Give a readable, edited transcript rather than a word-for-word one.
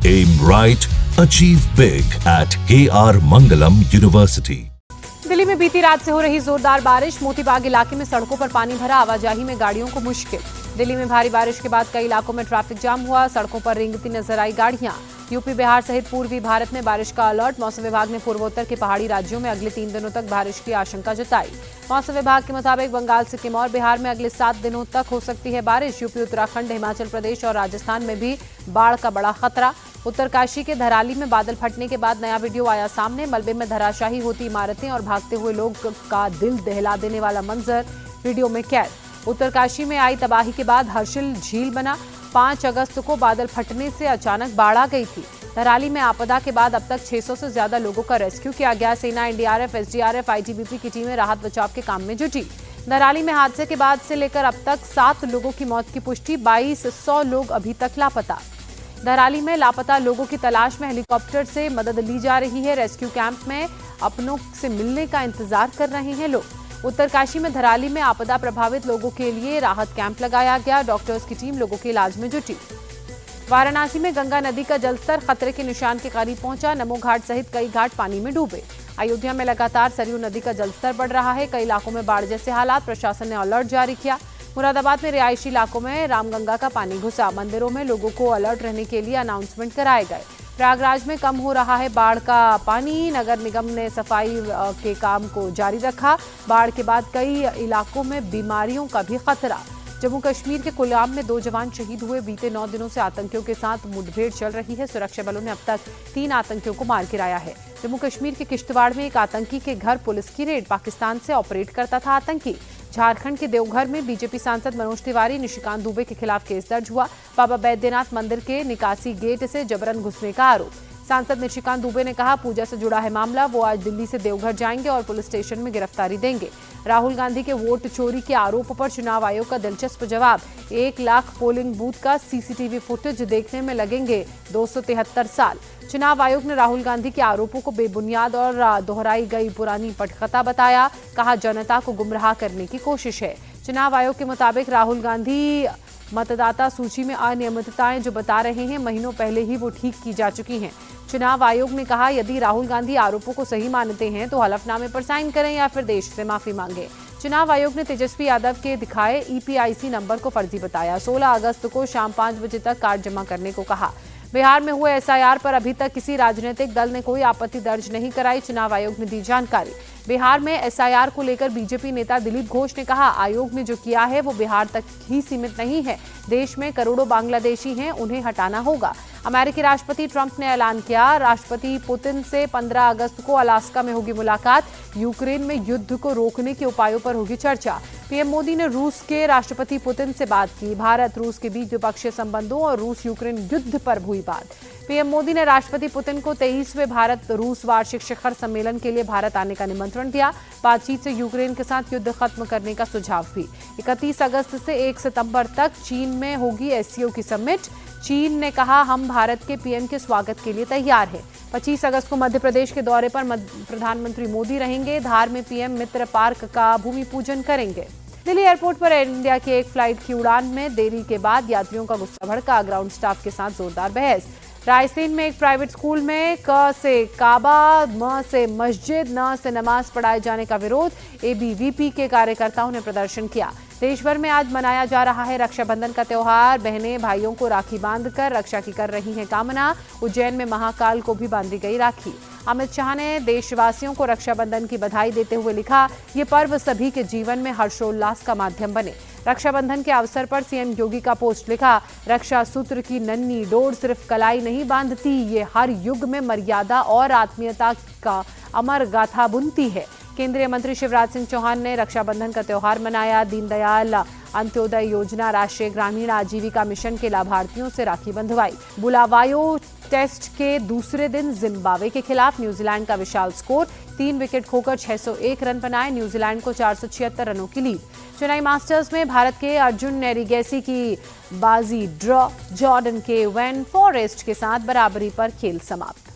Aim right, achieve big at KR Mangalam University. Delhi में बीती रात से हो रही जोरदार बारिश, मोतीबाग इलाके में सड़कों पर पानी भरा, आवाजाही में गाड़ियों को मुश्किल। दिल्ली में भारी बारिश के बाद कई इलाकों में ट्रैफिक जाम हुआ, सड़कों पर रेंगती नजर आई गाड़ियां। यूपी, बिहार सहित पूर्वी भारत में बारिश का अलर्ट। मौसम विभाग ने पूर्वोत्तर के पहाड़ी राज्यों में अगले 3 दिनों तक बारिश की आशंका जताई। मौसम विभाग के मुताबिक बंगाल, सिक्किम और बिहार में अगले 7 दिनों तक हो सकती है बारिश। यूपी, उत्तराखंड, हिमाचल प्रदेश और राजस्थान में भी बाढ़ का बड़ा खतरा। उत्तरकाशी के धराली में बादल फटने के बाद नया वीडियो आया सामने। मलबे में धराशायी होती इमारतें और भागते हुए लोग का दिल दहला देने वाला मंजर वीडियो में कैद। उत्तरकाशी में आई तबाही के बाद हर्षिल झील बना। 5 अगस्त को बादल फटने से अचानक बाढ़ आ गई थी। धराली में आपदा के बाद अब तक 600 से ज्यादा लोगों का रेस्क्यू किया गया। सेना, एनडीआरएफ, एसडीआरएफ, आईटीबीपी की टीमें राहत बचाव के काम में जुटी। धराली में हादसे के बाद से लेकर अब तक 7 लोगों की मौत की पुष्टि, 2200 लोग अभी तक लापता। धराली में लापता लोगों की तलाश में हेलीकॉप्टर से मदद ली जा रही है। रेस्क्यू कैंप में अपनों से मिलने का इंतजार कर रहे हैं लोग। उत्तरकाशी में धराली में आपदा प्रभावित लोगों के लिए राहत कैंप लगाया गया। डॉक्टर्स की टीम लोगों के इलाज में जुटी। वाराणसी में गंगा नदी का जलस्तर खतरे के निशान के करीब पहुंचा। नमो घाट सहित कई घाट पानी में डूबे। अयोध्या में लगातार सरयू नदी का जलस्तर बढ़ रहा है। कई इलाकों में बाढ़ जैसे हालात, प्रशासन ने अलर्ट जारी किया। मुरादाबाद में रिहायशी इलाकों में रामगंगा का पानी घुसा। मंदिरों में लोगों को अलर्ट रहने के लिए अनाउंसमेंट कराए गए। प्रयागराज में कम हो रहा है बाढ़ का पानी। नगर निगम ने सफाई के काम को जारी रखा। बाढ़ के बाद कई इलाकों में बीमारियों का भी खतरा। जम्मू कश्मीर के कुलगाम में 2 जवान शहीद हुए। बीते 9 दिनों से आतंकियों के साथ मुठभेड़ चल रही है। सुरक्षा बलों ने अब तक 3 आतंकियों को मार गिराया है। जम्मू कश्मीर के किश्तवाड़ में एक आतंकी के घर पुलिस की रेड। पाकिस्तान से ऑपरेट करता था आतंकी। झारखंड के देवघर में बीजेपी सांसद मनोज तिवारी, निशिकांत दुबे के खिलाफ केस दर्ज हुआ। बाबा बैद्यनाथ मंदिर के निकासी गेट से जबरन घुसने का आरोप। सांसद निशिकांत दुबे ने कहा, पूजा से जुड़ा है मामला, वो आज दिल्ली से देवघर जाएंगे और पुलिस स्टेशन में गिरफ्तारी देंगे। राहुल गांधी के वोट चोरी के आरोप पर चुनाव आयोग का दिलचस्प जवाब। 1 लाख पोलिंग बूथ का सीसीटीवी फुटेज देखने में लगेंगे 273 साल। चुनाव आयोग ने राहुल गांधी के आरोपों को बेबुनियाद और दोहराई गई पुरानी पटकथा बताया। कहा, जनता को गुमराह करने की कोशिश है। चुनाव आयोग के मुताबिक राहुल गांधी मतदाता सूची में अनियमितताएं जो बता रहे हैं, महीनों पहले ही वो ठीक की जा चुकी हैं। चुनाव आयोग ने कहा, यदि राहुल गांधी आरोपों को सही मानते हैं तो हलफनामे पर साइन करें या फिर देश से माफी मांगे। चुनाव आयोग ने तेजस्वी यादव के दिखाए ईपीआईसी नंबर को फर्जी बताया। 16 अगस्त को शाम 5 बजे तक कार्ड जमा करने को कहा। बिहार में हुए एसआईआर पर अभी तक किसी राजनीतिक दल ने कोई आपत्ति दर्ज नहीं कराई। चुनाव आयोग ने दी जानकारी। बिहार में एसआईआर को लेकर बीजेपी नेता दिलीप घोष ने कहा, आयोग ने जो किया है वो बिहार तक ही सीमित नहीं है। देश में करोड़ों बांग्लादेशी हैं, उन्हें हटाना होगा। अमेरिकी राष्ट्रपति ट्रंप ने ऐलान किया, राष्ट्रपति पुतिन से 15 अगस्त को अलास्का में होगी मुलाकात। यूक्रेन में युद्ध को रोकने के उपायों पर होगी चर्चा। पीएम मोदी ने रूस के राष्ट्रपति पुतिन से बात की। भारत रूस के बीच द्विपक्षीय संबंधों और रूस यूक्रेन युद्ध पर हुई बात। पीएम मोदी ने राष्ट्रपति पुतिन को 23वें भारत रूस वार्षिक शिखर सम्मेलन के लिए भारत आने का निमंत्रण दिया। बातचीत से यूक्रेन के साथ युद्ध खत्म करने का सुझाव भी। 31 अगस्त से 1 सितंबर तक चीन में होगी एससीओ की समिट। चीन ने कहा, हम भारत के पीएम के स्वागत के लिए तैयार हैं। 25 अगस्त को मध्य प्रदेश के दौरे पर प्रधानमंत्री मोदी रहेंगे। धार में पीएम मित्र पार्क का भूमि पूजन करेंगे। दिल्ली एयरपोर्ट पर एयर इंडिया की एक फ्लाइट की उड़ान में देरी के बाद यात्रियों का गुस्सा भड़का। ग्राउंड स्टाफ के साथ जोरदार बहस। रायसेन में एक प्राइवेट स्कूल में क से काबा, म से मस्जिद, न से नमाज पढ़ाए जाने का विरोध। एबीवीपी के कार्यकर्ताओं ने प्रदर्शन किया। देश भर में आज मनाया जा रहा है रक्षाबंधन का त्योहार। बहनें भाइयों को राखी बांधकर रक्षा की कर रही हैं कामना। उज्जैन में महाकाल को भी बांधी गई राखी। अमित शाह ने देशवासियों को रक्षाबंधन की बधाई देते हुए लिखा, ये पर्व सभी के जीवन में हर्षोल्लास का माध्यम बने। रक्षाबंधन के अवसर पर सीएम योगी का पोस्ट लिखा, रक्षा सूत्र की नन्ही डोर सिर्फ कलाई नहीं बांधती, ये हर युग में मर्यादा और आत्मीयता का अमर गाथा बुनती है। केंद्रीय मंत्री शिवराज सिंह चौहान ने रक्षाबंधन का त्योहार मनाया। दीनदयाल अंत्योदय योजना, राष्ट्रीय ग्रामीण आजीविका मिशन के लाभार्थियों से राखी बंधवाई। बुलावायो टेस्ट के दूसरे दिन जिम्बाब्वे के खिलाफ न्यूजीलैंड का विशाल स्कोर। 3 विकेट खोकर 601 रन बनाए। न्यूजीलैंड को 476 रनों की लीड। चेन्नई मास्टर्स में भारत के अर्जुन नेरिगेसी की बाजी ड्रॉ। जॉर्डन के वेन फॉरेस्ट के साथ बराबरी पर खेल समाप्त।